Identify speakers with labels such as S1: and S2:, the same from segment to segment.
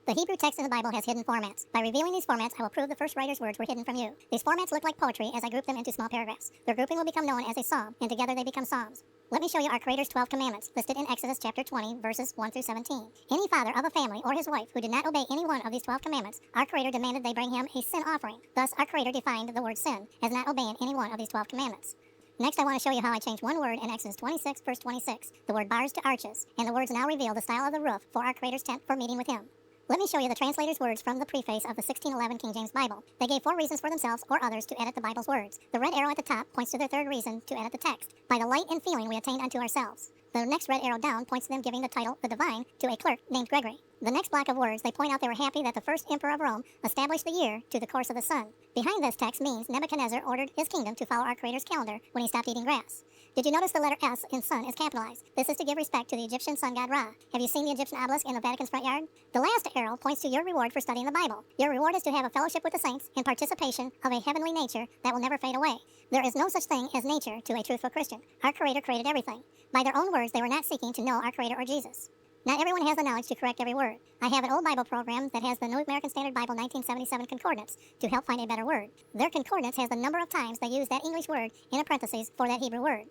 S1: The Hebrew text in the Bible has hidden formats. By revealing these formats, I will prove the first writer's words were hidden from you. These formats look like poetry as I group them into small paragraphs. Their grouping will become known as a psalm, and together they become psalms. Let me show you our Creator's 12 commandments, listed in Exodus chapter 20, verses 1 through 17. Any father of a family or his wife who did not obey any one of these 12 commandments, our Creator demanded they bring him a sin offering. Thus, our Creator defined the word sin as not obeying any one of these 12 commandments. Next, I want to show you how I changed one word in Exodus 26, verse 26, the word bars to arches, and the words now reveal the style of the roof for our Creator's tent for meeting with Him. Let me show you the translator's words from the preface of the 1611 King James Bible. They gave 4 reasons for themselves or others to edit the Bible's words. The red arrow at the top points to their 3rd reason to edit the text, by the light and feeling we attained unto ourselves. The next red arrow down points to them giving the title, the Divine, to a clerk named Gregory. The next block of words, they point out they were happy that the first emperor of Rome established the year to the course of the sun. Behind this text means Nebuchadnezzar ordered his kingdom to follow our Creator's calendar when he stopped eating grass. Did you notice the letter S in sun is capitalized? This is to give respect to the Egyptian sun god Ra. Have you seen the Egyptian obelisk in the Vatican's front yard? The last arrow points to your reward for studying the Bible. Your reward is to have a fellowship with the saints and participation of a heavenly nature that will never fade away. There is no such thing as nature to a truthful Christian. Our Creator created everything. By their own words, they were not seeking to know our Creator or Jesus. Not everyone has the knowledge to correct every word. I have an old Bible program that has the New American Standard Bible 1977 concordance to help find a better word. Their concordance has the number of times they use that English word in a parenthesis for that Hebrew word.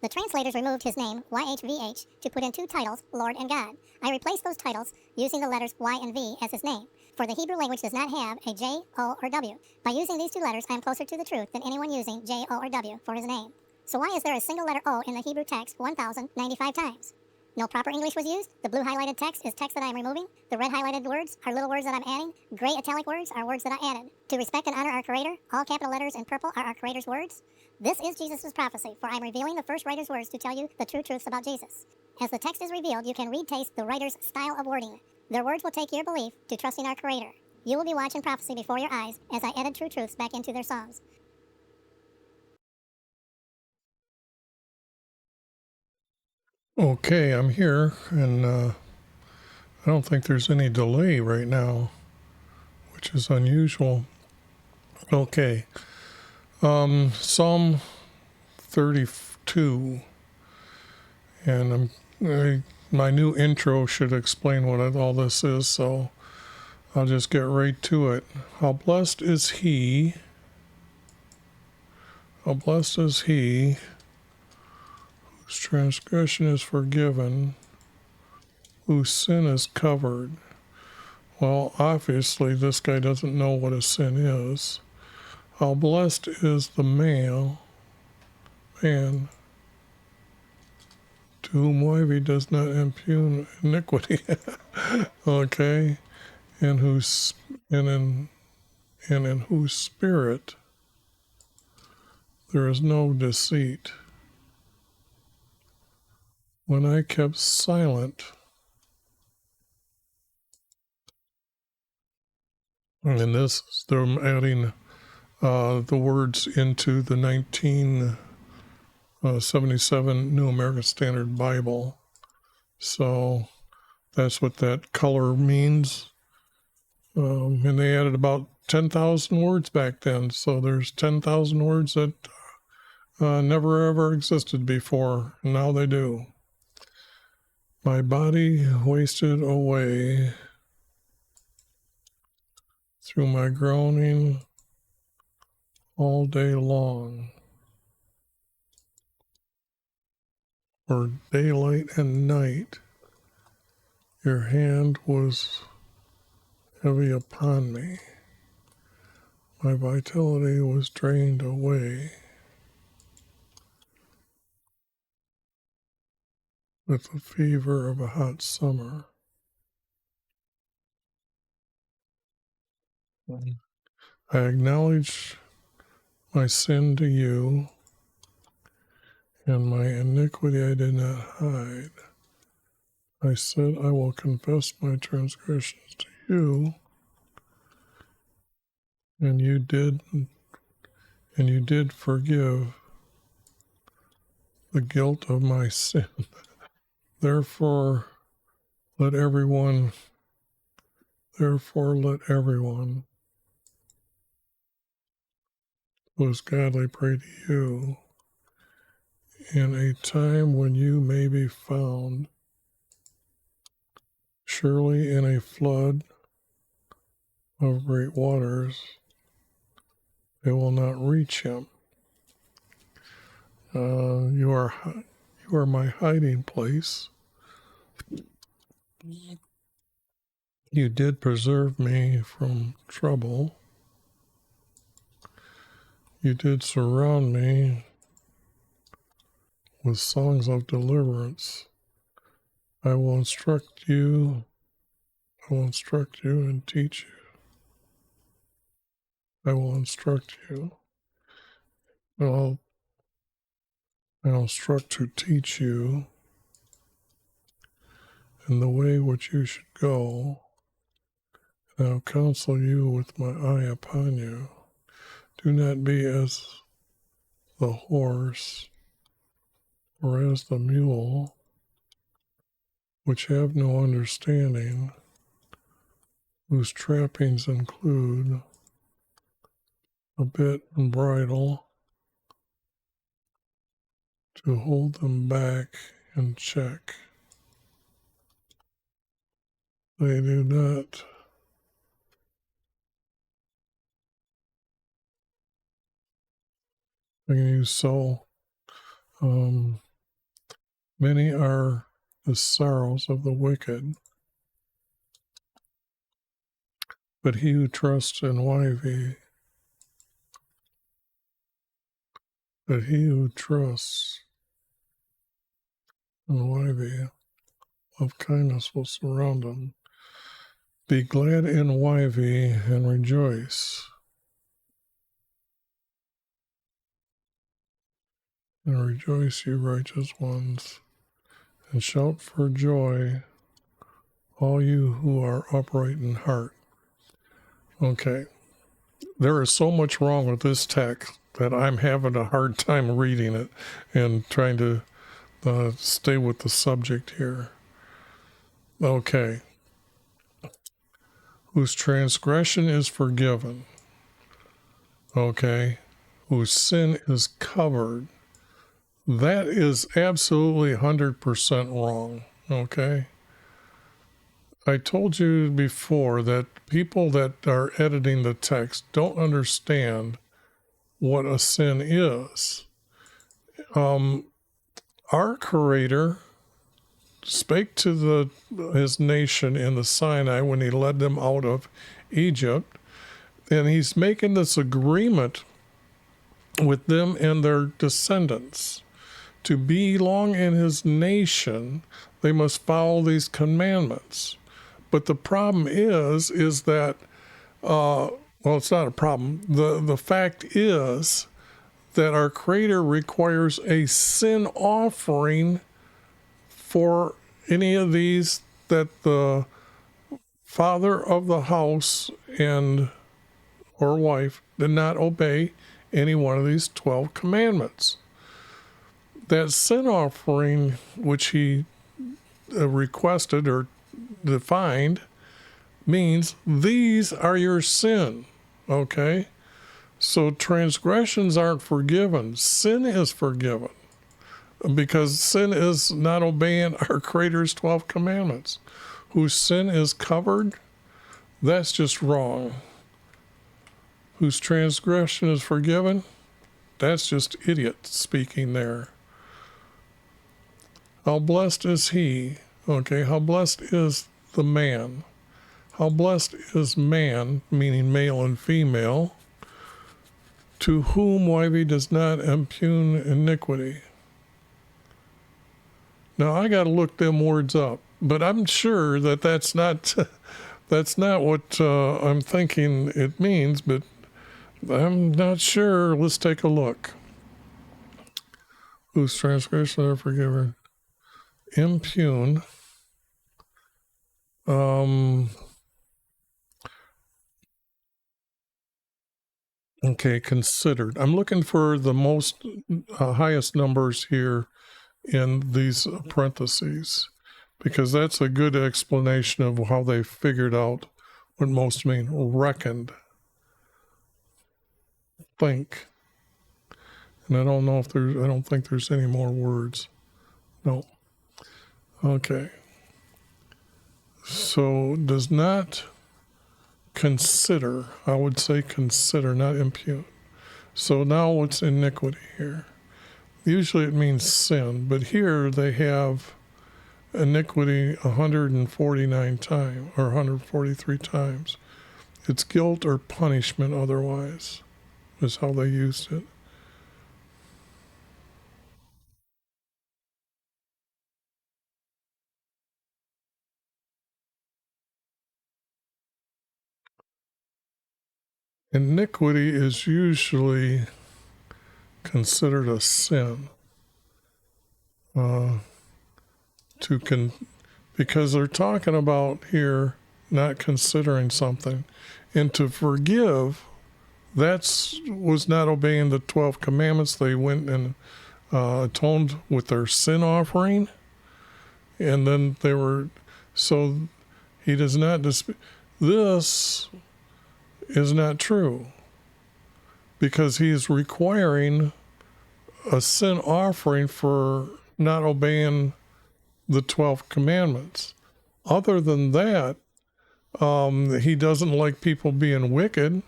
S1: The translators removed his name, YHVH, to put in 2 titles, Lord and God. I replaced those titles using the letters Y and V as his name, for the Hebrew language does not have a J, O, or W. By using these 2 letters, I am closer to the truth than anyone using J, O, or W for his name. So why is there a single letter O in the Hebrew text 1,095 times? No proper English was used. The blue highlighted text is text that I am removing. The red highlighted words are little words that I'm adding. Gray italic words are words that I added. To respect and honor our Creator, all capital letters in purple are our Creator's words. This is Jesus' prophecy, for I am revealing the first writer's words to tell you the true truths about Jesus. As the text is revealed, you can taste the writer's style of wording. Their words will take your belief to trusting our Creator. You will be watching prophecy before your eyes as I edit true truths back into their songs.
S2: Okay, I'm here, and I don't think there's any delay right now, which is unusual. Okay, Psalm 32, and my new intro should explain what all this is, so I'll just get right to it. How blessed is he whose transgression is forgiven, whose sin is covered. Well, obviously, this guy doesn't know what a sin is. How blessed is the man to whom YV does not impugn iniquity. Okay, and in whose spirit there is no deceit. When I kept silent, and this, they're adding the words into the 1977 New American Standard Bible. So that's what that color means. And they added about 10,000 words back then. So there's 10,000 words that never ever existed before. And now they do. My body wasted away through my groaning all day long. For daylight and night, your hand was heavy upon me. My vitality was drained away with the fever of a hot summer. I acknowledge my sin to you, and my iniquity I did not hide. I said, I will confess my transgressions to you, and you did forgive the guilt of my sin. Therefore let everyone who is godly pray to you in a time when you may be found. Surely in a flood of great waters, they will not reach him. You are my hiding place. You did preserve me from trouble. You did surround me with songs of deliverance. I will instruct you. I will instruct you and teach you. I will instruct you. I'll instruct to teach you in the way which you should go. And I'll counsel you with my eye upon you. Do not be as the horse or as the mule, which have no understanding, whose trappings include a bit and bridle to hold them back in check. They do not so many are the sorrows of the wicked, but he who trusts in YV, but he who trusts in YV of kindness will surround him. Be glad in YV and rejoice. And rejoice, you righteous ones, and shout for joy, all you who are upright in heart. Okay, there is so much wrong with this text that I'm having a hard time reading it and trying to stay with the subject here. Okay. Whose transgression is forgiven. Okay. Whose sin is covered. That is absolutely 100% wrong. Okay. I told you before that people that are editing the text don't understand what a sin is. Our Creator spake to his nation in the Sinai when he led them out of Egypt, and he's making this agreement with them and their descendants. To belong in his nation, they must follow these commandments. But the problem is that, well, it's not a problem. The fact is that our Creator requires a sin offering for any of these that the father of the house and or wife did not obey any one of these 12 commandments. That sin offering which he requested or defined means these are your sin, okay? So transgressions aren't forgiven. Sin is forgiven because sin is not obeying our Creator's 12 commandments. Whose sin is covered, that's just wrong. Whose transgression is forgiven, that's just idiot speaking there. How blessed is he, okay, how blessed is the man? How blessed is man, meaning male and female, to whom YV does not impugn iniquity. Now, I got to look them words up, but I'm sure that that's not what I'm thinking it means, but I'm not sure. Let's take a look. Whose transgressions are forgiven. Impugn. Okay, considered. I'm looking for the most highest numbers here in these parentheses, because that's a good explanation of how they figured out what most mean. Reckoned. Think. And I don't think there's any more words. No. Okay. So does not consider. I would say consider, not impute. So now what's iniquity here? Usually it means sin, but here they have iniquity 149 times or 143 times. It's guilt or punishment otherwise, is how they used it. Iniquity is usually considered a sin because they're talking about here not considering something, and to forgive, was not obeying the 12 commandments. They went and atoned with their sin offering, and then so he does not this is not true, because he is requiring a sin offering for not obeying the 12 commandments. Other than that, he doesn't like people being wicked.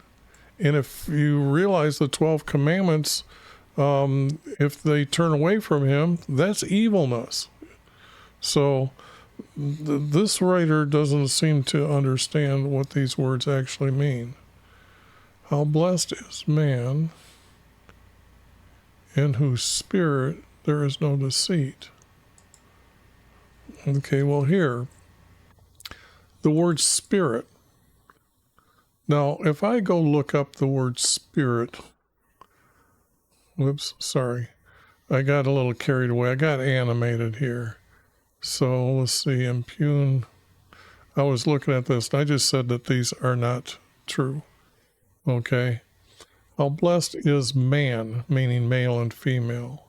S2: And if you realize the 12 commandments, if they turn away from him, that's evilness. So this writer doesn't seem to understand what these words actually mean. How blessed is man in whose spirit there is no deceit. Okay, well here, the word spirit. Now, if I go look up the word spirit, whoops, sorry. I got a little carried away. I got animated here. So let's see, impugn. I was looking at this, and I just said that these are not true. Okay. How blessed is man, meaning male and female,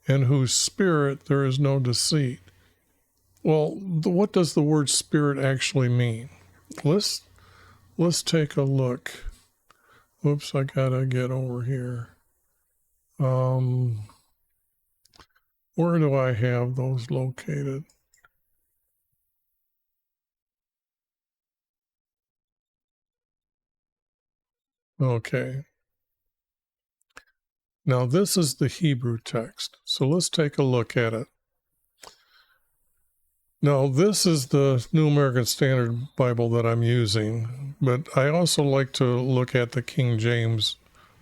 S2: in whose spirit there is no deceit. Well, what does the word spirit actually mean? Let's take a look. Whoops, I gotta get over here. Where do I have those located? Okay. Now this is the Hebrew text. So let's take a look at it. Now this is the New American Standard Bible that I'm using, but I also like to look at the King James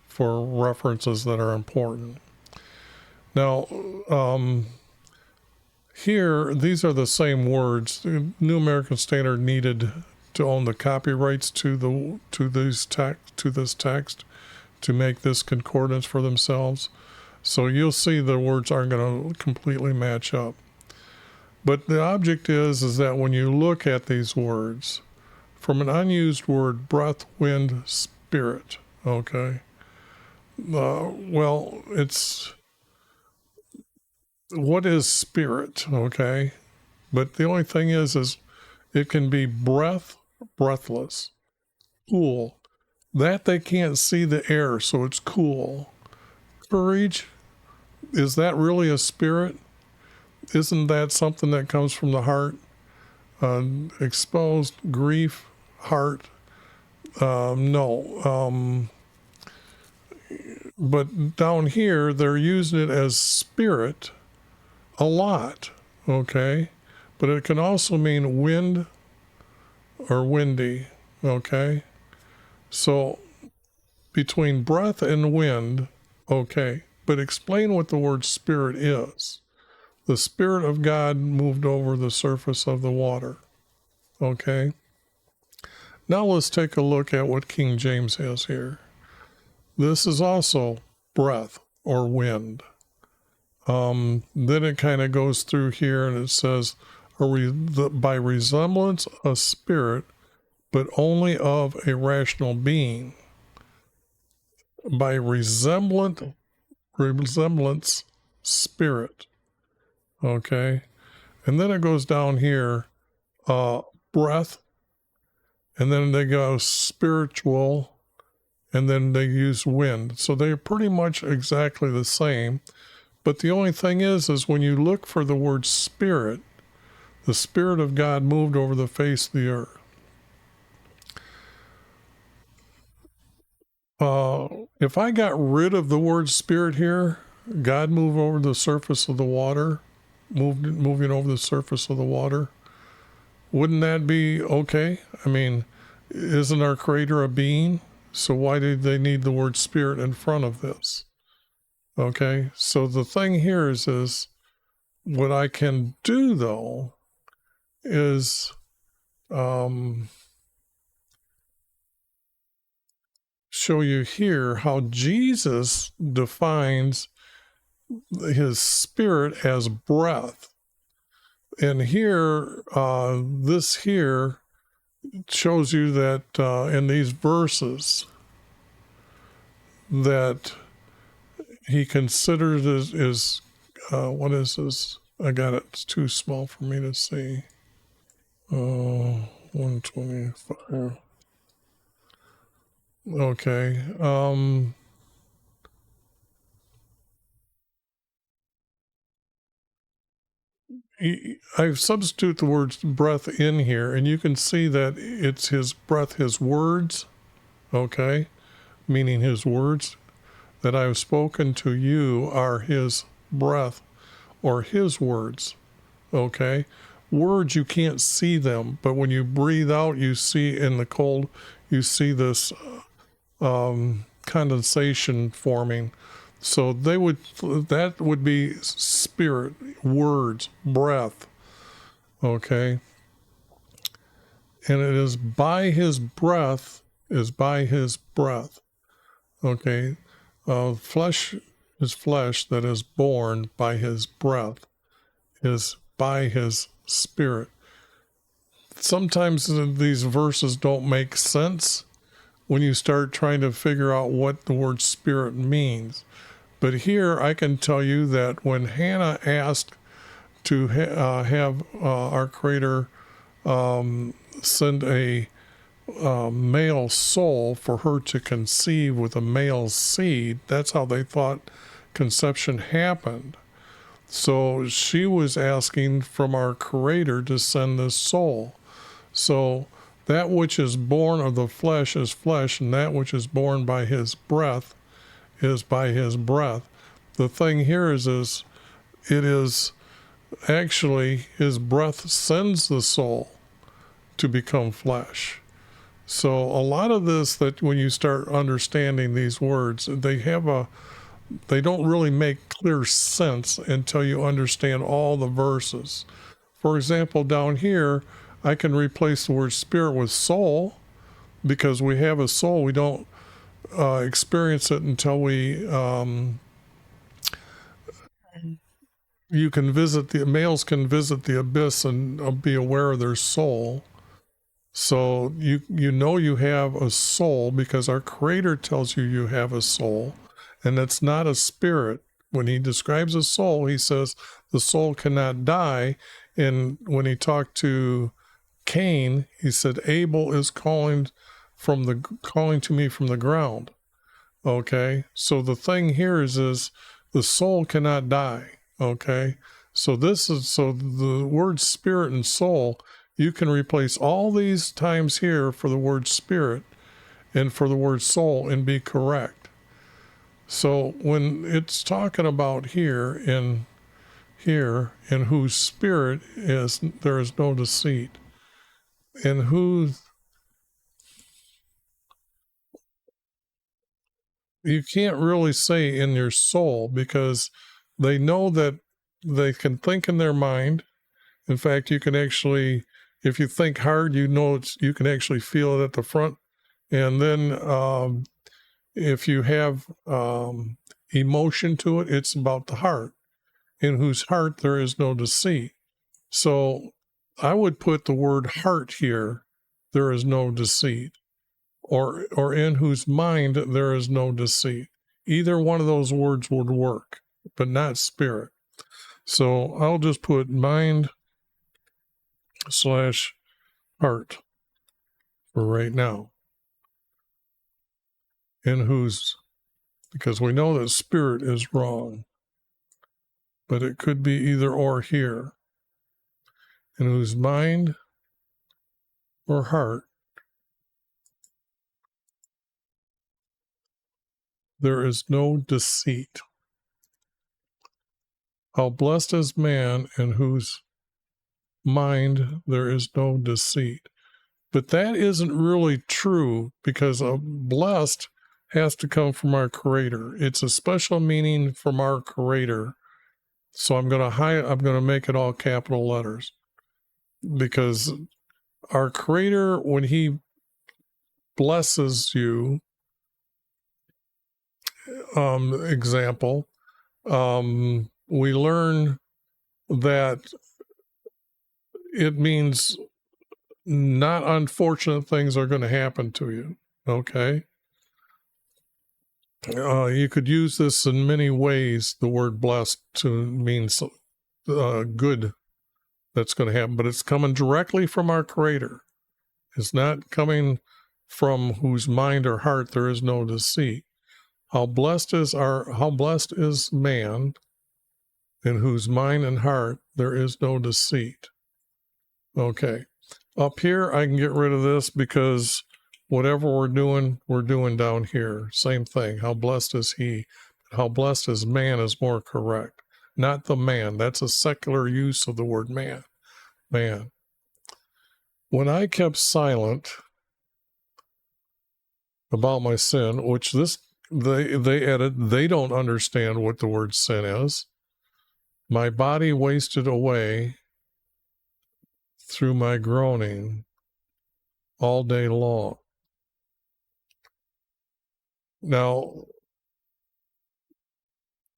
S2: for references that are important. Now, here, these are the same words. The New American Standard needed to own the copyrights to this text to make this concordance for themselves. So you'll see the words aren't going to completely match up. But the object is that when you look at these words, from an unused word, breath, wind, spirit, okay? Well, what is spirit, okay? But the only thing is it can be breathless, cool. That they can't see the air, so it's cool. Courage, is that really a spirit? Isn't that something that comes from the heart? Exposed, grief, heart, no. But down here, they're using it as spirit a lot, okay? But it can also mean wind or windy, okay? So between breath and wind, okay. But explain what the word spirit is. The Spirit of God moved over the surface of the water, okay? Now let's take a look at what King James has here. This is also breath or wind. Then it kind of goes through here and it says, by resemblance a spirit, but only of a rational being. By resemblance spirit. Okay. And then it goes down here, breath, and then they go spiritual, and then they use wind. So they're pretty much exactly the same. But the only thing is when you look for the word spirit, the Spirit of God moved over the face of the earth. if I got rid of the word spirit here, God moved over the surface of the water, moving over the surface of the water, wouldn't that be okay? I mean, isn't our creator a being? So why did they need the word spirit in front of this? Okay, so the thing here is what I can do though is show you here how Jesus defines his spirit as breath. And here, this here shows you that in these verses that he considers is what is this? I got it. It's too small for me to see. 125. Okay. I substitute the word breath in here, and you can see that it's his breath, his words, okay, meaning his words that I have spoken to you are his breath or his words, okay. Words, you can't see them, but when you breathe out, you see in the cold, you see this condensation forming. So that would be spirit, words, breath, okay. And it is by his breath, okay. Flesh is flesh that is born by his breath, is by his spirit. Sometimes these verses don't make sense when you start trying to figure out what the word spirit means. But here I can tell you that when Hannah asked to have our Creator send a male soul for her to conceive with a male seed, that's how they thought conception happened. So she was asking from our Creator to send this soul. So that which is born of the flesh is flesh, and that which is born by his breath is by his breath. The thing here is it is actually his breath sends the soul to become flesh. So a lot of this, that when you start understanding these words, they don't really make clear sense until you understand all the verses. For example, down here, I can replace the word spirit with soul because we have a soul. We don't experience it until males can visit the abyss and be aware of their soul. So you know you have a soul because our Creator tells you you have a soul, and it's not a spirit. When he describes a soul, he says the soul cannot die. And when he talked to Cain, he said Abel is calling to me from the ground. Okay, so the thing here is the soul cannot die. Okay, so the word spirit and soul, you can replace all these times here for the word spirit and for the word soul and be correct. So when it's talking about in whose spirit is, there is no deceit, in whose, you can't really say in your soul because they know that they can think in their mind. In fact, you can actually, if you think hard, you can actually feel it at the front. And then if you have emotion to it, it's about the heart, in whose heart there is no deceit. So I would put the word heart here, there is no deceit, or in whose mind there is no deceit. Either one of those words would work, but not spirit. So I'll just put mind / heart for right now. In whose, because we know that spirit is wrong, but it could be either or here. In whose mind or heart there is no deceit. How blessed is man in whose mind there is no deceit. But that isn't really true, because a blessed has to come from our Creator. It's a special meaning from our Creator. So I'm going to make it all capital letters, because our Creator, when He blesses you, example, we learn that it means not unfortunate things are going to happen to you. Okay. You could use this in many ways, the word blessed, to mean good that's going to happen, but it's coming directly from our Creator. It's not coming from whose mind or heart there is no deceit. How blessed is man in whose mind and heart there is no deceit. Okay. Up here, I can get rid of this, because whatever we're doing down here. Same thing. How blessed is he? How blessed is man is more correct. Not the man. That's a secular use of the word man. Man. When I kept silent about my sin, which they added, they don't understand what the word sin is. My body wasted away through my groaning all day long. Now,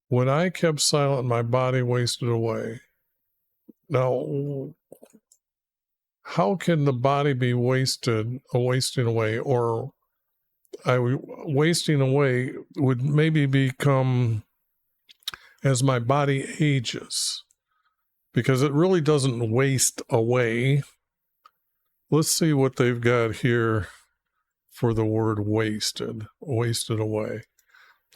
S2: when I kept silent, my body wasted away. Now, how can the body be wasting away, or wasting away would maybe become as my body ages, because it really doesn't waste away. Let's see what they've got here for the word wasted away.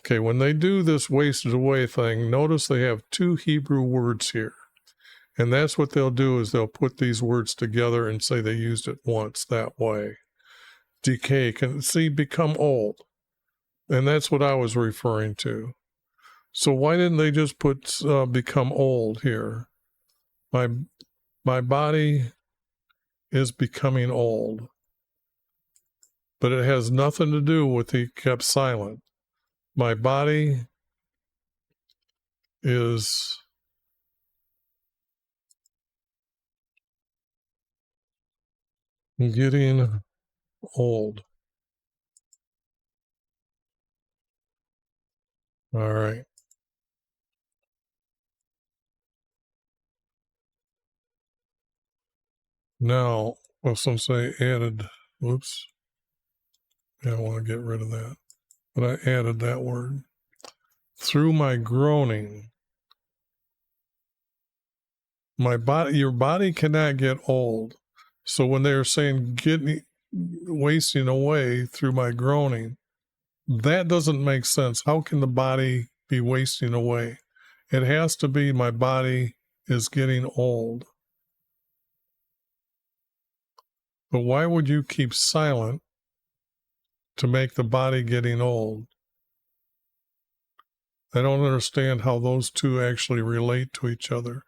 S2: Okay, when they do this wasted away thing, notice they have two Hebrew words here. And that's what they'll do, is they'll put these words together and say they used it once that way. Decay, become old. And that's what I was referring to. So why didn't they just put become old here? My body is becoming old. But it has nothing to do with he kept silent. My body is getting old. All right. Now, well, some say added. Whoops. Yeah, I want to get rid of that. But I added that word. Through my groaning. Your body cannot get old. So when they're saying wasting away through my groaning, that doesn't make sense. How can the body be wasting away? It has to be my body is getting old. But why would you keep silent to make the body getting old? I don't understand how those two actually relate to each other.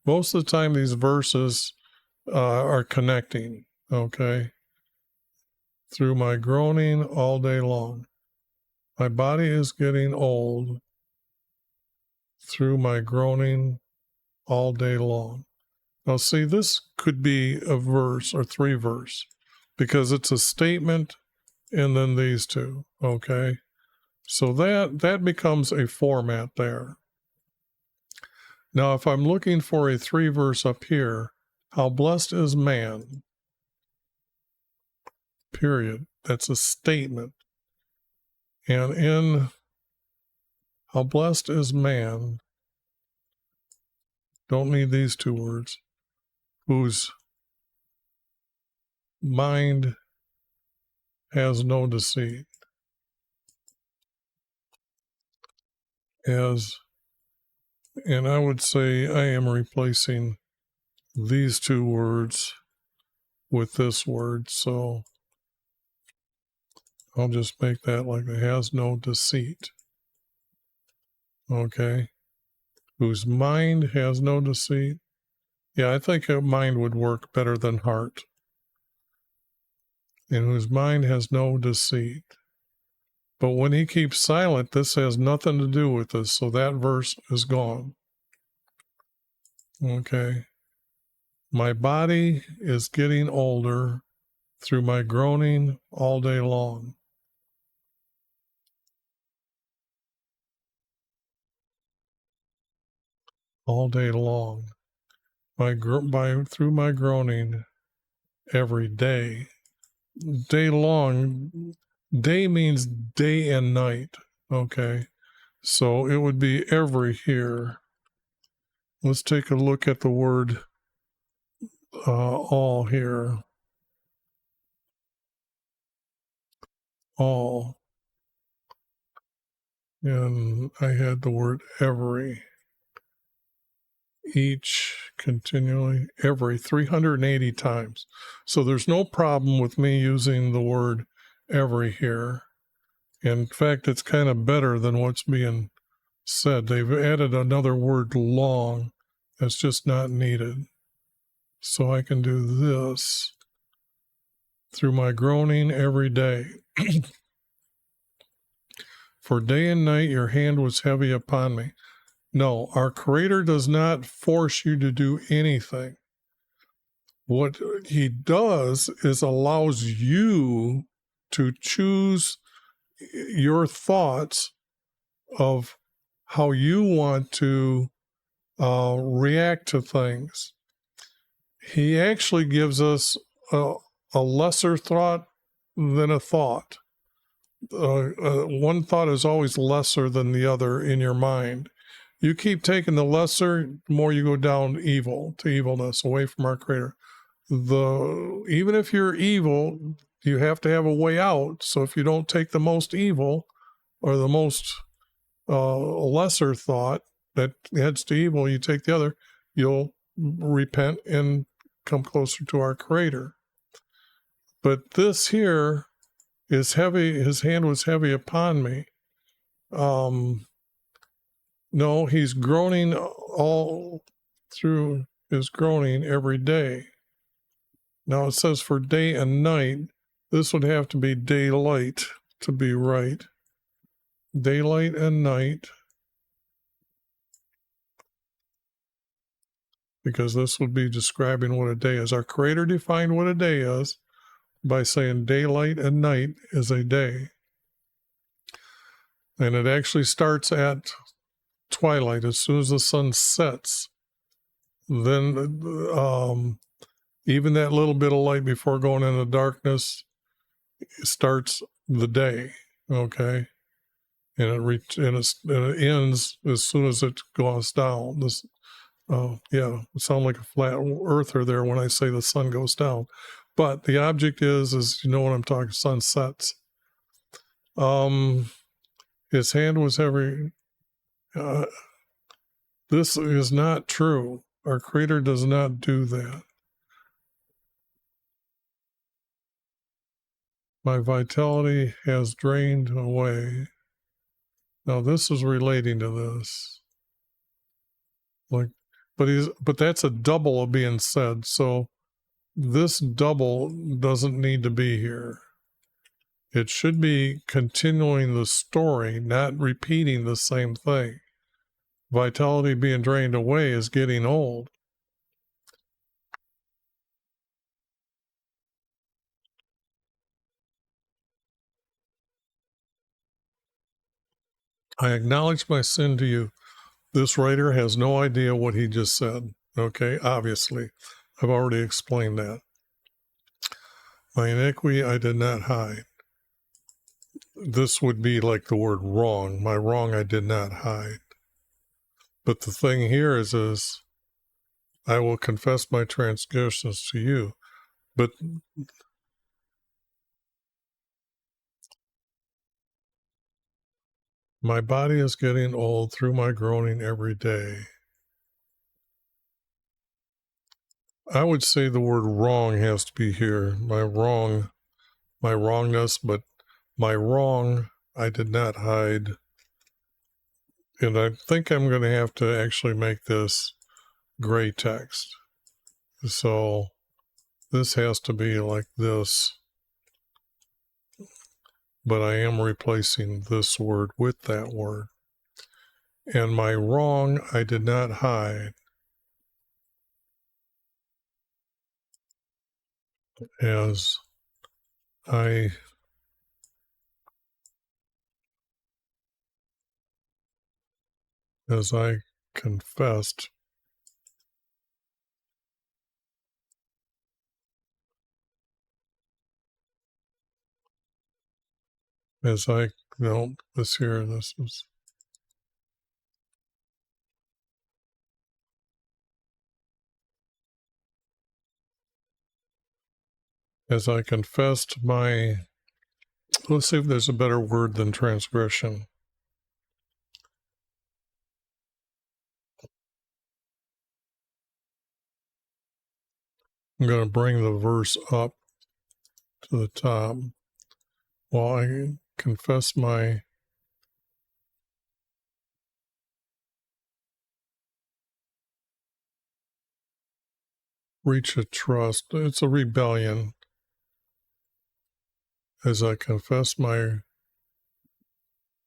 S2: Most of the time, these verses are connecting, okay? Through my groaning all day long. My body is getting old through my groaning all day long. Now, see, this could be a verse or three verse, because it's a statement and then these two, okay? So that becomes a format there. Now, if I'm looking for a three verse up here, how blessed is man, period. That's a statement. And in how blessed is man, don't need these two words, whose mind has no deceit. And I would say I am replacing these two words with this word. So I'll just make that like it has no deceit. Okay. Whose mind has no deceit. Yeah, I think a mind would work better than heart. In whose mind has no deceit. But when he keeps silent, this has nothing to do with this, so that verse is gone. Okay. My body is getting older through my groaning all day long. All day long. Through my groaning every day. Day long, day means day and night. Okay. So it would be every here. Let's take a look at the word all here. All. And I had the word every. Each, continually, every 380 times. So there's no problem with me using the word every here. In fact, it's kind of better than what's being said. They've added another word long that's just not needed. So I can do this through my groaning every day. For day and night your hand was heavy upon me. No, our Creator does not force you to do anything. What he does is allows you to choose your thoughts of how you want to react to things. He actually gives us a lesser thought than a thought. One thought is always lesser than the other in your mind. You keep taking the lesser, the more you go down to evilness, away from our Creator. Even if you're evil, you have to have a way out. So if you don't take the most evil or the most lesser thought that heads to evil, you take the other, you'll repent and come closer to our Creator. But this here is heavy. His hand was heavy upon me. No, he's groaning all through his groaning every day. Now it says for day and night. This would have to be daylight to be right. Daylight and night. Because this would be describing what a day is. Our Creator defined what a day is by saying daylight and night is a day. And it actually starts at twilight. As soon as the sun sets, then even that little bit of light before going into darkness starts the day, okay? And it ends as soon as it goes down. It sounds like a flat earther there when I say the sun goes down. But the object is you know what I'm talking, sun sets. His hand was heavy. This is not true. Our Creator does not do that. My vitality has drained away. Now this is relating to this. But that's a double of being said. So this double doesn't need to be here. It should be continuing the story, not repeating the same thing. Vitality being drained away is getting old. I acknowledge my sin to you. This writer has no idea what he just said. Okay, obviously. I've already explained that. My iniquity I did not hide. This would be like the word wrong. My wrong I did not hide. But the thing here is I will confess my transgressions to you. But my body is getting old through my groaning every day. I would say the word wrong has to be here. My wrongness, but my wrong I did not hide. And I think I'm going to have to actually make this gray text. So this has to be like this, but I am replacing this word with that word. And my wrong I did not hide, as I confessed as I no this here this is as I confessed my, let's see if there's a better word than transgression. I'm going to bring the verse up to the top. While I confess my breach of trust, it's a rebellion. As I confess my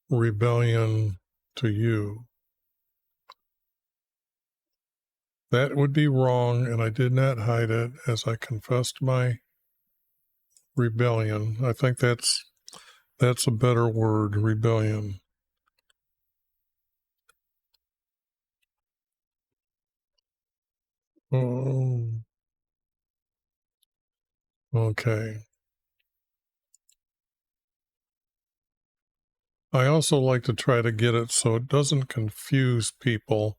S2: rebellion to you. That would be wrong, and I did not hide it as I confessed my rebellion. I think that's a better word, rebellion. Oh, okay. I also like to try to get it so it doesn't confuse people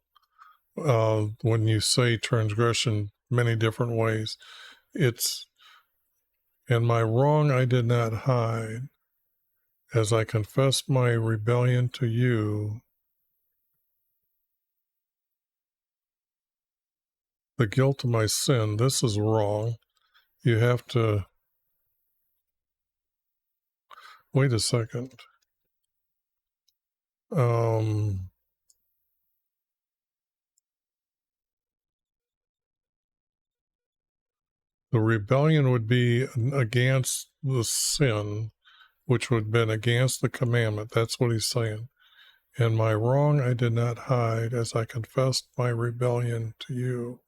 S2: when you say transgression many different ways. It's, and my wrong I did not hide as I confessed my rebellion to you. The guilt of my sin, this is wrong. You have to, wait a second. The rebellion would be against the sin, which would have been against the commandment. That's what he's saying. And my wrong I did not hide as I confessed my rebellion to you.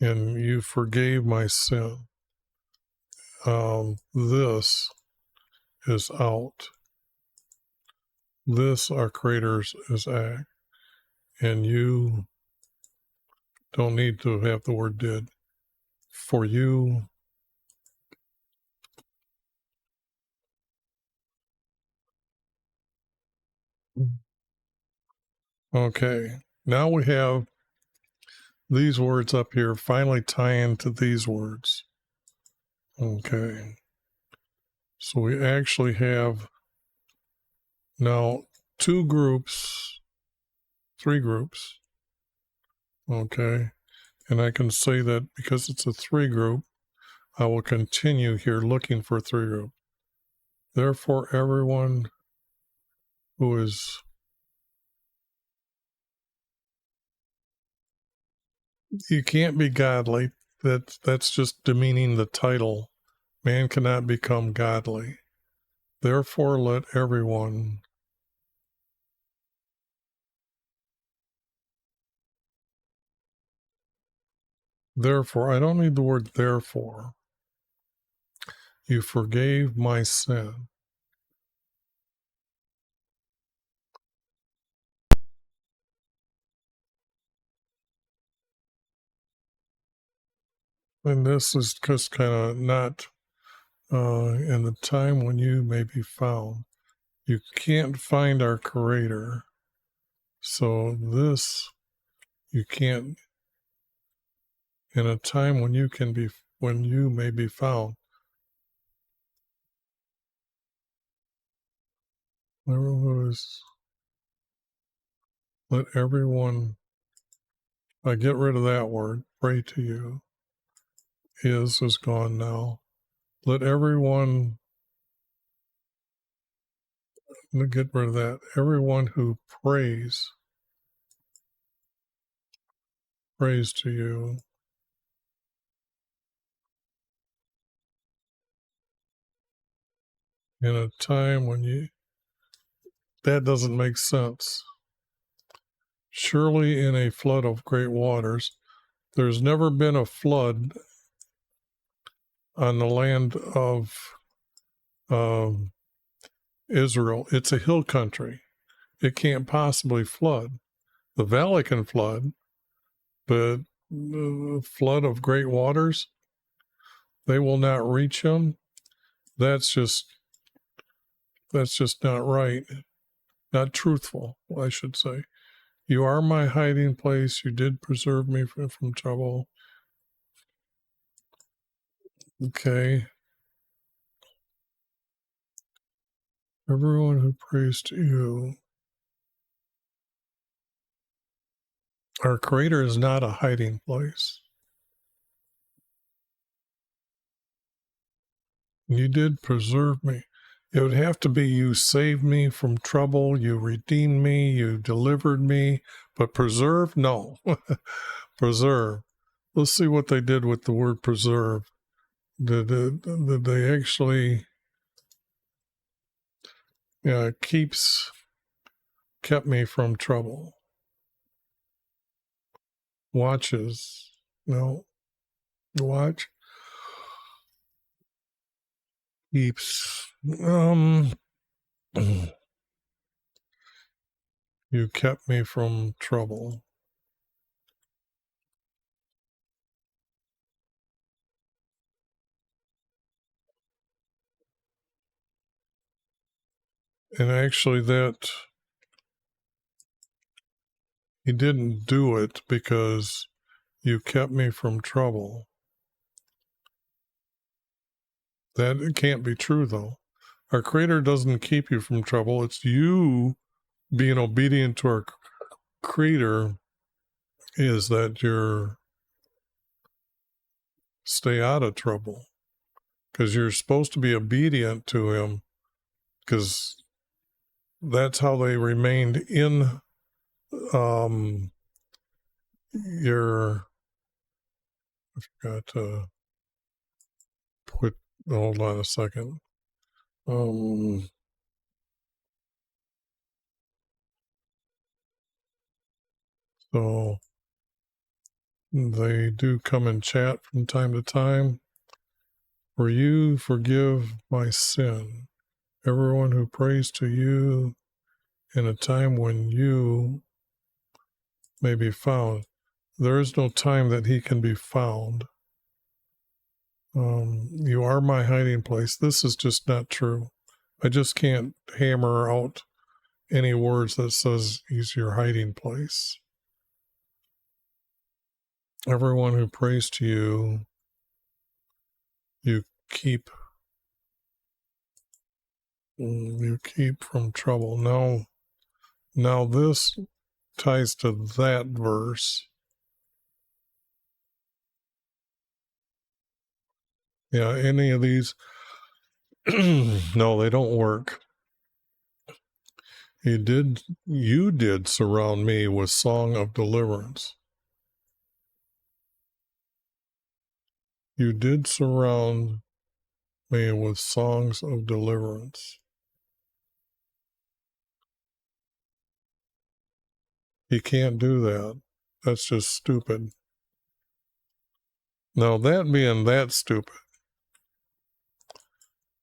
S2: And you forgave my sin. This is out. This, our Creator's, is act. And you don't need to have the word did. For you, okay. Now we have these words up here finally tie into these words. Okay. So we actually have now three groups. Okay. And I can say that because it's a three group, I will continue here looking for three group. Therefore, everyone who is, you can't be godly. That's just demeaning the title. Man cannot become godly. Therefore, let everyone. Therefore, I don't need the word therefore. You forgave my sin. And this is just kind of not in the time when you may be found. You can't find our Creator. So this, you can't, in a time when you may be found. Let everyone, I get rid of that word, pray to you. Is gone now. Let everyone, get rid of that. Everyone who prays to you in a time when that doesn't make sense. Surely in a flood of great waters. There's never been a flood on the land of Israel. It's a hill country. It can't possibly flood. The valley can flood, but the flood of great waters, they will not reach them. That's just not right. Not truthful, I should say. You are my hiding place. You did preserve me from trouble. Okay. Everyone who prays to you. Our Creator is not a hiding place. You did preserve me. It would have to be you saved me from trouble, you redeemed me, you delivered me, but preserve? No. Preserve. Let's see what they did with the word preserve. Did they actually, kept me from trouble. Watches. No. Watch. Keeps. You kept me from trouble. And actually that he didn't do it because you kept me from trouble. That can't be true, though. Our Creator doesn't keep you from trouble. It's you being obedient to our Creator is that you're stay out of trouble, because you're supposed to be obedient to Him, because that's how they remained in your. I forgot to put. Hold on a second. So they do come and chat from time to time. For you forgive my sin. Everyone who prays to you in a time when you may be found. There is no time that he can be found. You are my hiding place. This is just not true. I just can't hammer out any words that says he's your hiding place. Everyone who prays to you, you keep from trouble. Now this ties to that verse. Yeah, any of these, no, they don't work. You did surround me with song of deliverance. You did surround me with songs of deliverance. You can't do that. That's just stupid. Now, that being that stupid,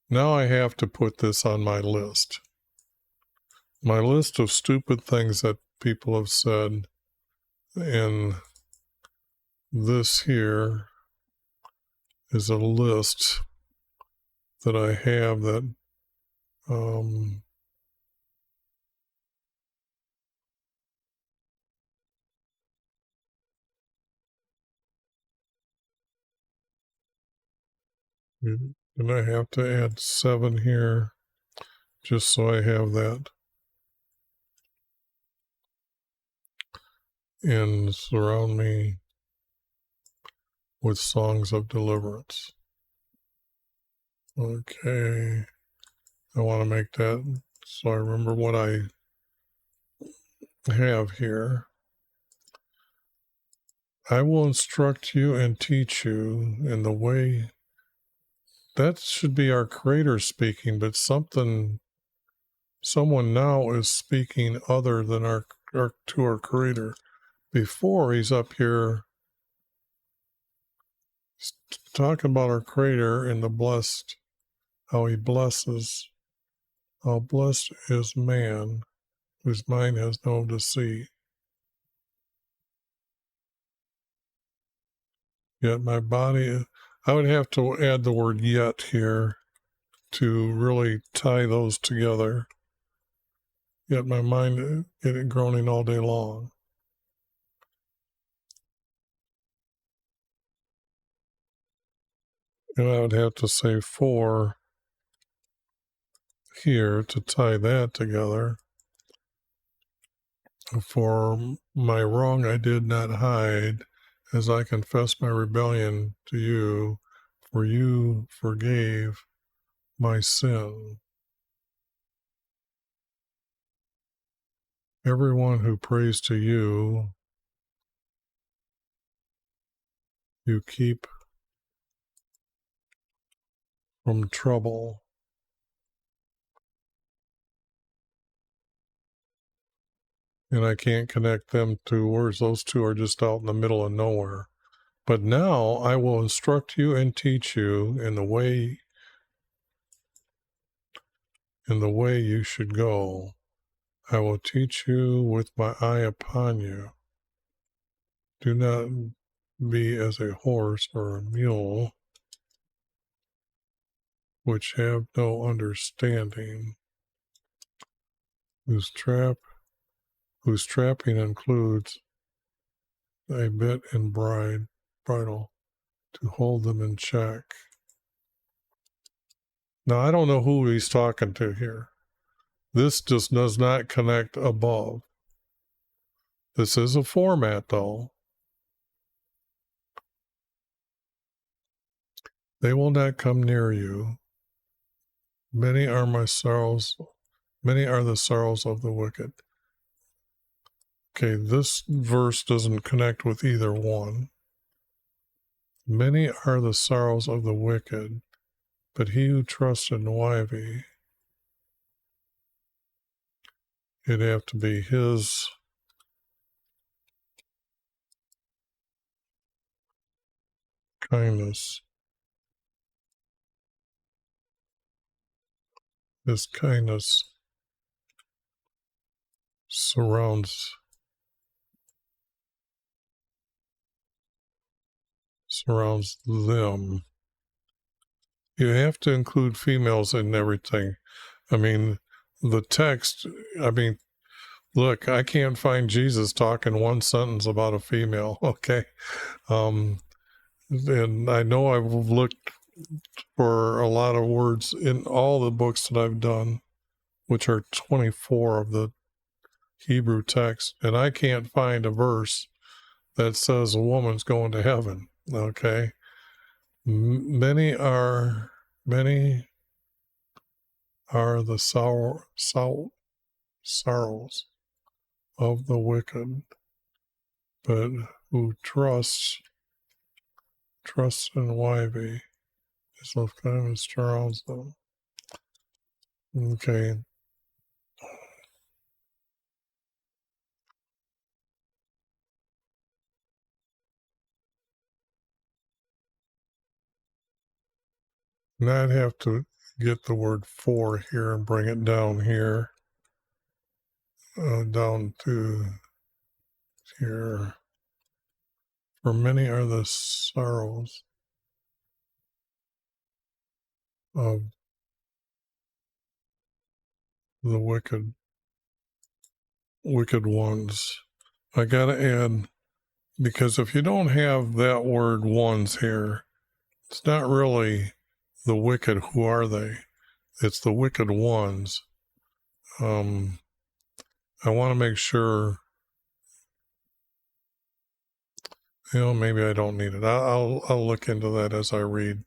S2: now I have to put this on my list. My list of stupid things that people have said, and this here is a list that I have that and I have to add 7 here just so I have that. And surround me with songs of deliverance. Okay. I want to make that so I remember what I have here. I will instruct you and teach you in the way. That should be our Creator speaking, but someone now is speaking other than our Creator. Before, he's up here talking about our Creator and the blessed, how he blesses. How blessed is man whose mind has no deceit. Yet my body, I would have to add the word yet here to really tie those together. Yet my mind, it groaning all day long. And I would have to say for here to tie that together. For my wrong I did not hide, as I confessed my rebellion to you, for you forgave my sin. Everyone who prays to you, you keep from trouble. And I can't connect them to words. Those two are just out in the middle of nowhere. But now I will instruct you and teach you in the way you should go. I will teach you with my eye upon you. Do not be as a horse or a mule, which have no understanding, whose trapping includes a bit and bridle to hold them in check. Now, I don't know who he's talking to here. This just does not connect above. This is a format, though. They will not come near you. Many are the sorrows of the wicked. Okay, this verse doesn't connect with either one. Many are the sorrows of the wicked, but he who trusts in YV, it'd have to be his kindness. His kindness surrounds them. You have to include females in everything. I mean, the text, look, I can't find Jesus talking one sentence about a female, okay? And I know I've looked for a lot of words in all the books that I've done, which are 24 of the Hebrew text, and I can't find a verse that says a woman's going to heaven, okay? Many are the sorrows of the wicked, but who trusts in YV, his love kindness surrounds them. Okay. And I'd have to get the word for here and bring it down here, down to here. For many are the sorrows of the wicked ones. I gotta add, because if you don't have that word ones here, it's not really the wicked. Who are they? It's the wicked ones. I want to make sure, maybe I don't need it. I'll look into that as I read.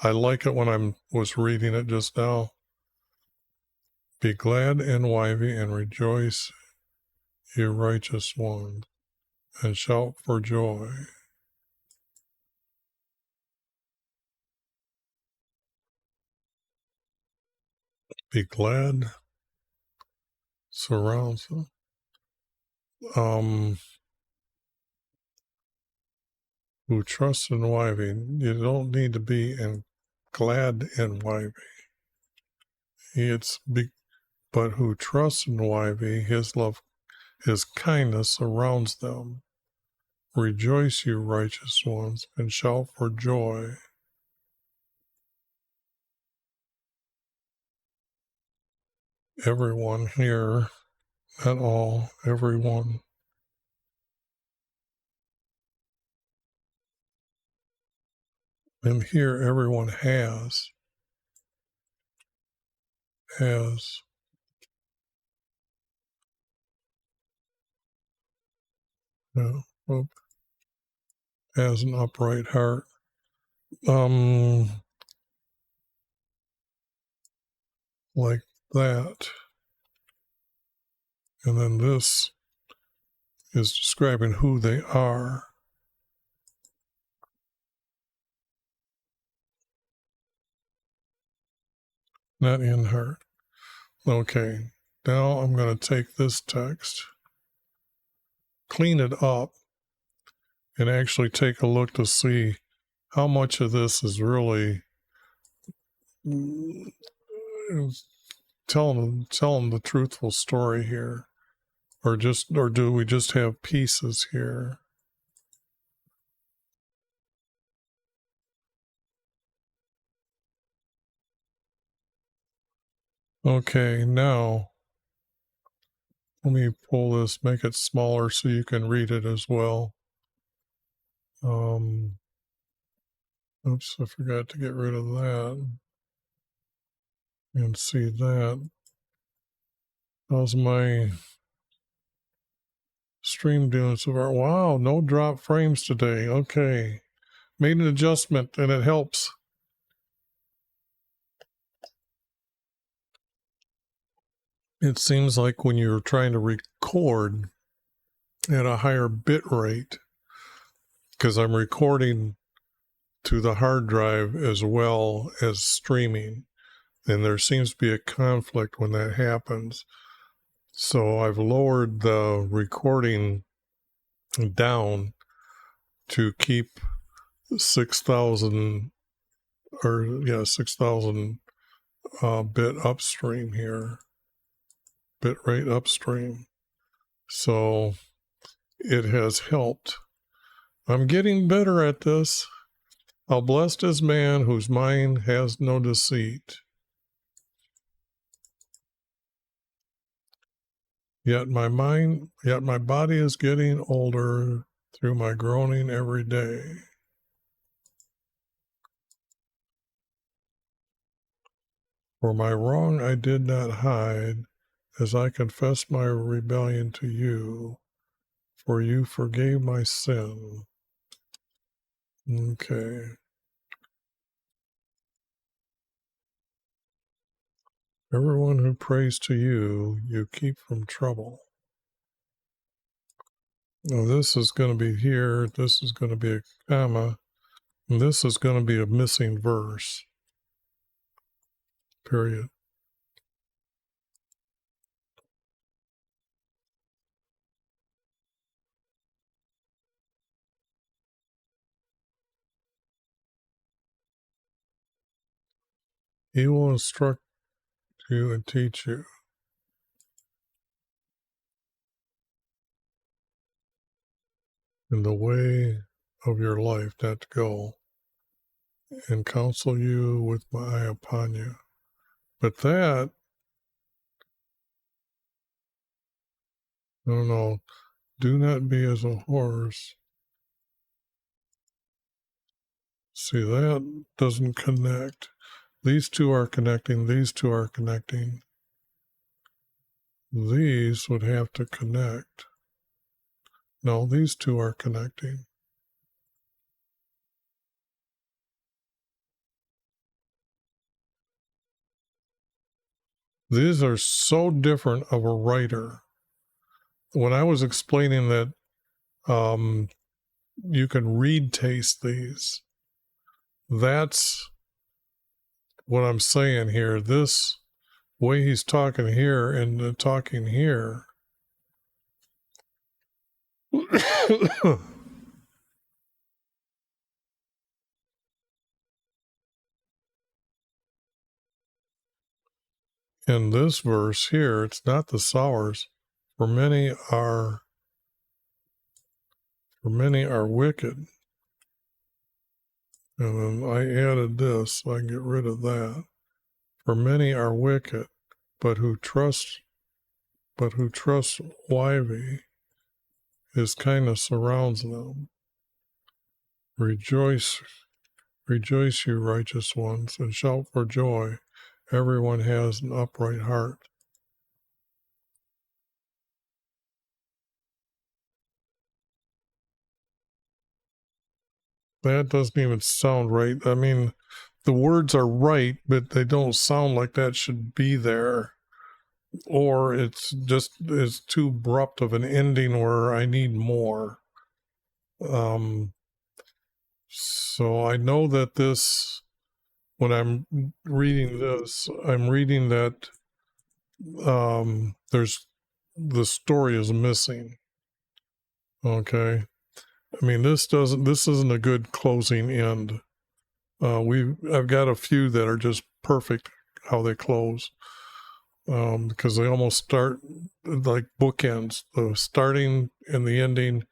S2: I like it when I was reading it just now. Be glad, NYV, and rejoice, you righteous ones, and shout for joy. Be glad surrounds them. Who trust in YV. You don't need to be glad in YV. But who trusts in YV, his love, his kindness surrounds them. Rejoice, you righteous ones, and shout for joy. Everyone here, not all, everyone. And here everyone has. Yeah, has an upright heart. Like that. And then this is describing who they are. Not in heart. Okay, now I'm going to take this text, clean it up, and actually take a look to see how much of this is really telling the truthful story here, or do we just have pieces here? Okay, now let me pull this, make it smaller so you can read it as well. Oops, I forgot to get rid of that. And see that. How's my stream doing so far? Wow, no drop frames today. Okay. Made an adjustment and it helps. It seems like when you're trying to record at a higher bit rate, because I'm recording to the hard drive as well as streaming, and there seems to be a conflict when that happens. So I've lowered the recording down to keep 6,000 bit upstream here, bit rate upstream. So it has helped. I'm getting better at this. How blessed is man whose mind has no deceit. Yet my body is getting older through my groaning every day. For my wrong I did not hide, as I confessed my rebellion to you, for you forgave my sin. Okay. Everyone who prays to you, you keep from trouble. Now this is going to be here, this is going to be a comma, and this is going to be a missing verse. Period. He will instruct you and teach you in the way of your life not to go, and counsel you with my eye upon you. But that, no, do not be as a horse. See, that doesn't connect. These two are connecting, these two are connecting. These would have to connect. No, these two are connecting. These are so different of a writer. When I was explaining that you can read taste these, that's what I'm saying here. This way he's talking here and talking here. In this verse here, it's not the sours, for many are wicked. And then I added this so I can get rid of that. For many are wicked, but who trust YV, his kindness surrounds them. Rejoice, you righteous ones, and shout for joy. Everyone has an upright heart. That doesn't even sound right. I mean, the words are right, but they don't sound like that should be there. Or it's too abrupt of an ending where I need more. So I know that this, when I'm reading this, I'm reading that the story is missing. Okay. I mean, this isn't a good closing end. I've got a few that are just perfect how they close, because they almost start like bookends. The starting and the ending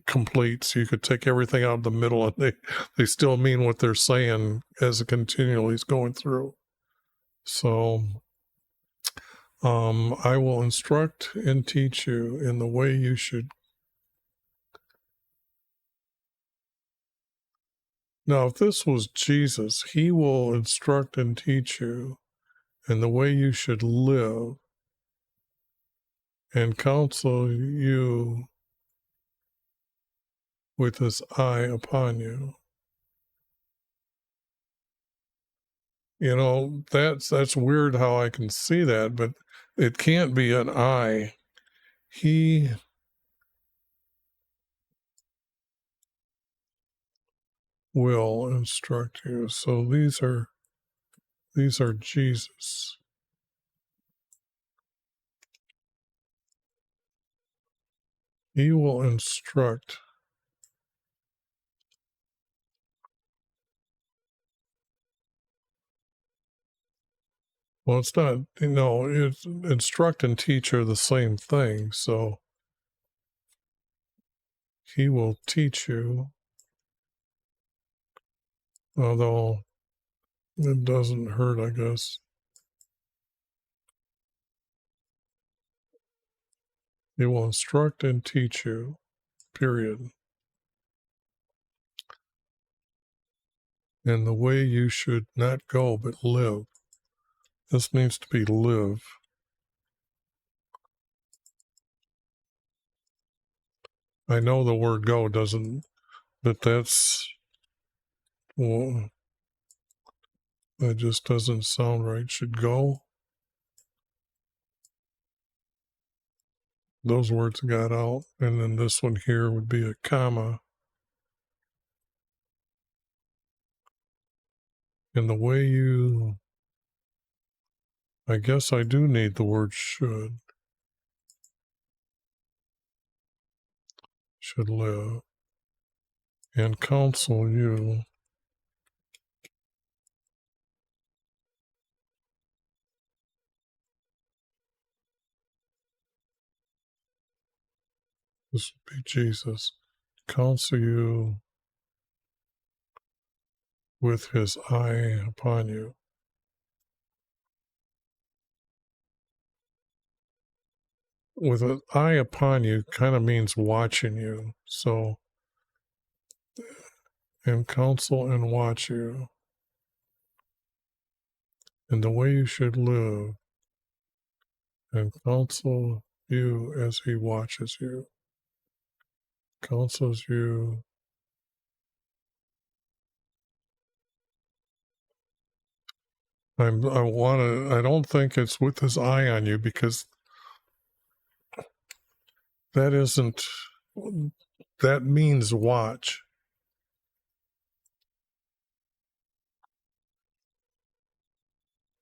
S2: complete, so you could take everything out of the middle and they still mean what they're saying as it continually is going through. So I will instruct and teach you in the way you should. Now, if this was Jesus, he will instruct and teach you in the way you should live and counsel you with his eye upon you. You know, that's weird how I can see that, but it can't be an eye. He will instruct you. So these are Jesus. He will instruct. Well, it's not, it's instruct and teach are the same thing. So he will teach you, although it doesn't hurt, I guess. He will instruct and teach you, period. In the way you should not go, but live. This means to be live. I know the word go doesn't, but well, that just doesn't sound right. Should go. Those words got out. And then this one here would be a comma. In the way you, I guess I do need the word should live, and counsel you. This would be Jesus. Counsel you with his eye upon you. With an eye upon you kind of means watching you. So, and counsel and watch you in the way you should live, and counsel you as he watches you, counsels you. I don't think it's with his eye on you, because that means watch.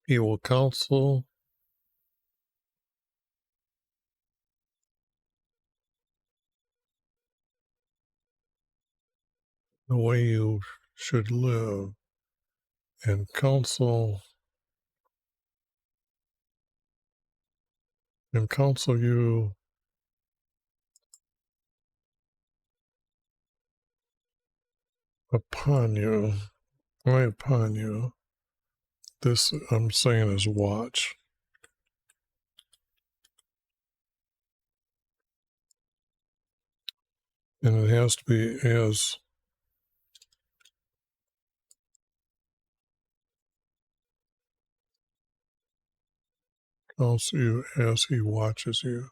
S2: He will counsel the way you should live, and counsel you upon you, right upon you. This I'm saying is watch. And it has to be as counsel you as he watches you.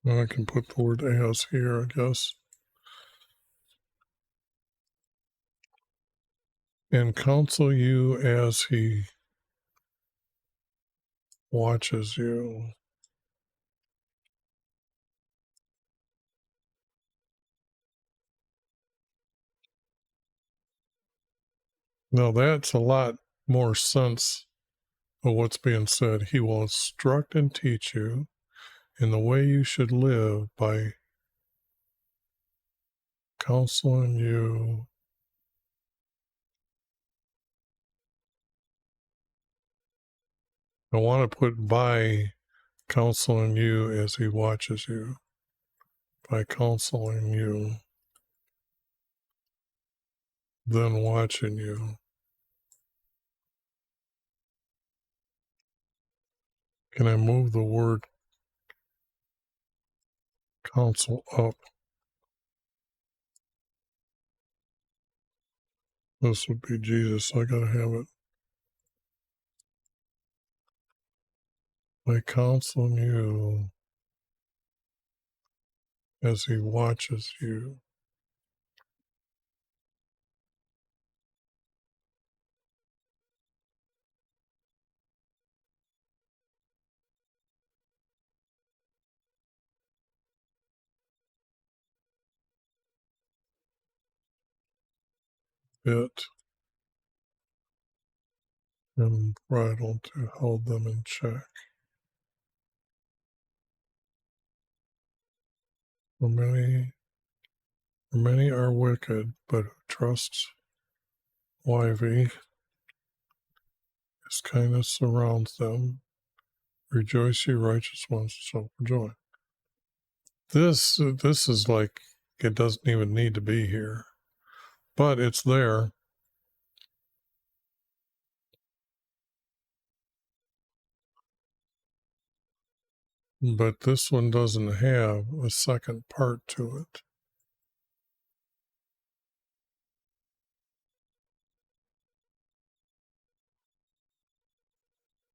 S2: Well, I can put the word as here, I guess. And counsel you as he watches you. Now that's a lot more sense of what's being said. He will instruct and teach you in the way you should live by counseling you. I want to put by counseling you as he watches you. By counseling you, then watching you. Can I move the word counsel up? This would be Jesus. I gotta have it. By counseling you as he watches you. Bit and bridle to hold them in check. For many are wicked, but who trusts YV, his kindness surrounds them. Rejoice, ye righteous ones, so for joy. This is like, it doesn't even need to be here, but it's there. But this one doesn't have a second part to it.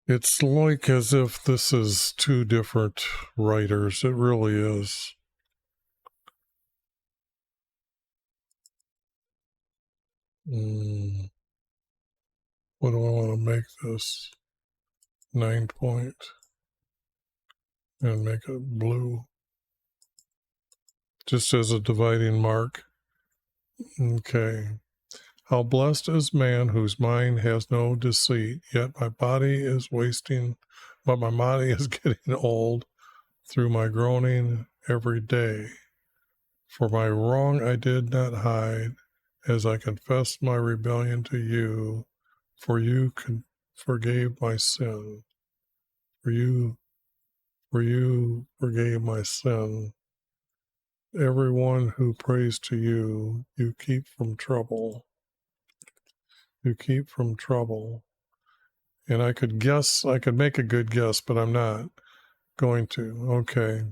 S2: It's like as if this is two different writers. It really is. What do I want to make this? 9 point. And make it blue. Just as a dividing mark. Okay. How blessed is man whose mind has no deceit, yet my body is wasting, but my body is getting old through my groaning every day. For my wrong I did not hide, as I confessed my rebellion to you, for you forgave my sin. For you forgave my sin. Everyone who prays to you, you keep from trouble. You keep from trouble. And I could make a good guess, but I'm not going to. Okay.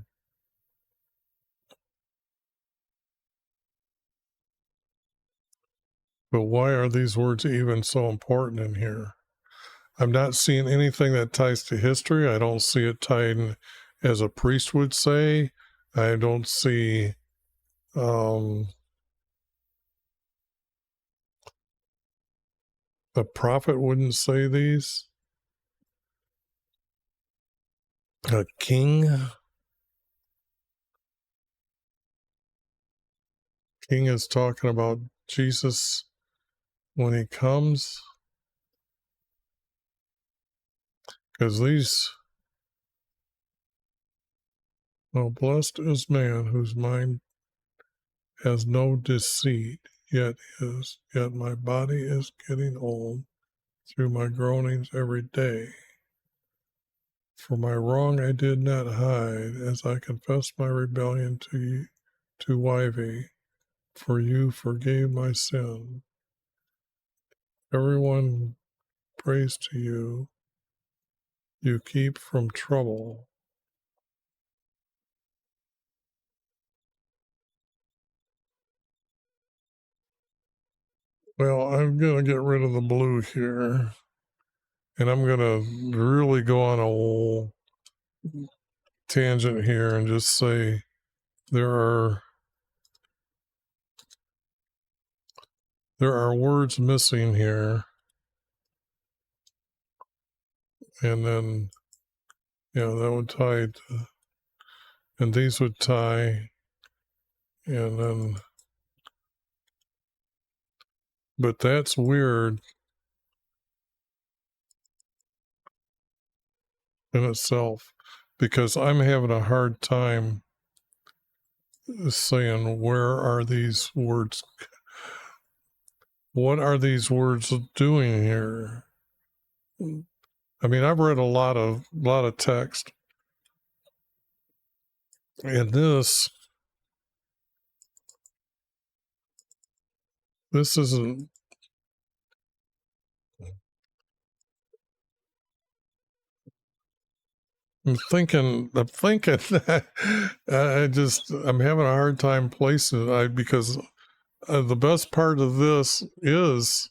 S2: But why are these words even so important in here? I'm not seeing anything that ties to history. I don't see it tied as a priest would say. I don't see a prophet wouldn't say these. A king is talking about Jesus when he comes. Because these, oh, blessed is man whose mind has no deceit, yet my body is getting old through my groanings every day. For my wrong I did not hide, as I confessed my rebellion to YV, for you forgave my sin. Everyone prays to you, you keep from trouble. Well, I'm going to get rid of the blue here, and I'm going to really go on a tangent here and just say there are words missing here, and then that would tie to, and these would tie, and then, but that's weird in itself, because I'm having a hard time saying where are these words, what are these words doing here. I mean, I've read a lot of text, and this isn't. I'm thinking I'm having a hard time placing it because the best part of this is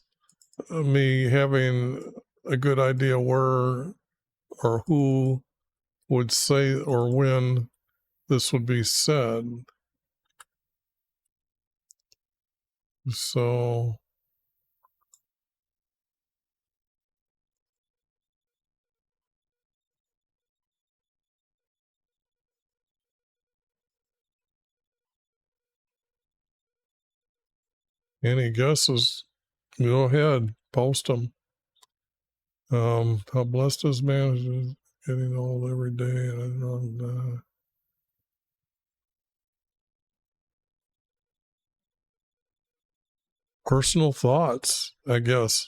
S2: me having a good idea where or who would say or when this would be said. So any guesses? Go ahead, post them. How blessed is man is getting old every day. And I don't know. Personal thoughts, I guess.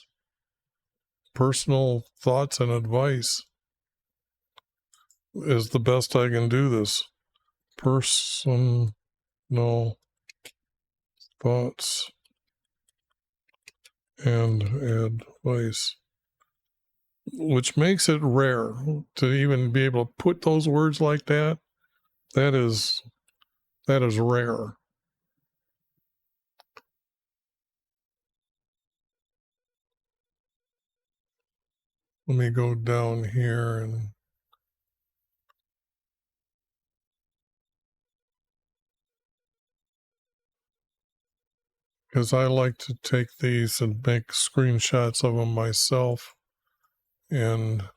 S2: Personal thoughts and advice is the best I can do this. Personal thoughts and advice, which makes it rare to even be able to put those words like that. That is rare. Let me go down here and because I like to take these and make screenshots of them myself, and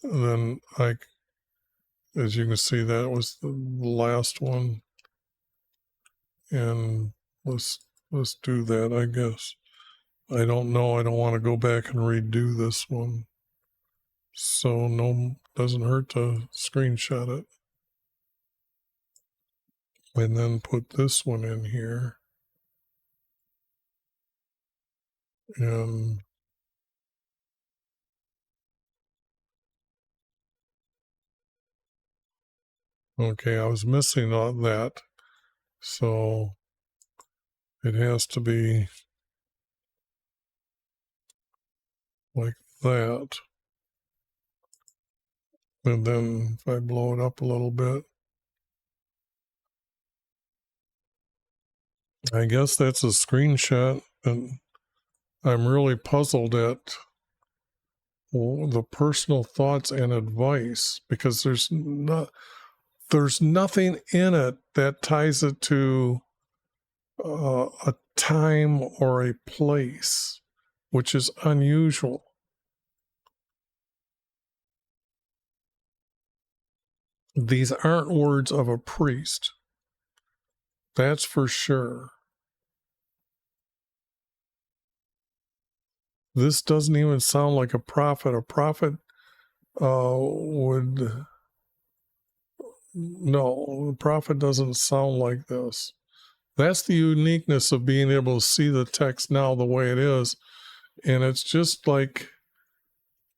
S2: then as you can see, that was the last one, and let's do that, I guess. I don't know. I don't want to go back and redo this one. So no, doesn't hurt to screenshot it. And then put this one in here. And okay, I was missing on that. So it has to be like that. And then if I blow it up a little bit, I guess that's a screenshot. And I'm really puzzled at the personal thoughts and advice, because there's nothing in it that ties it to a time or a place, which is unusual. These aren't words of a priest. That's for sure. This doesn't even sound like a prophet. A prophet would... No, the prophet doesn't sound like this. That's the uniqueness of being able to see the text now the way it is. And it's just like,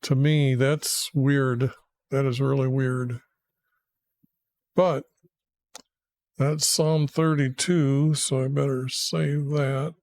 S2: to me, that's weird. That is really weird. But that's Psalm 32, so I better save that.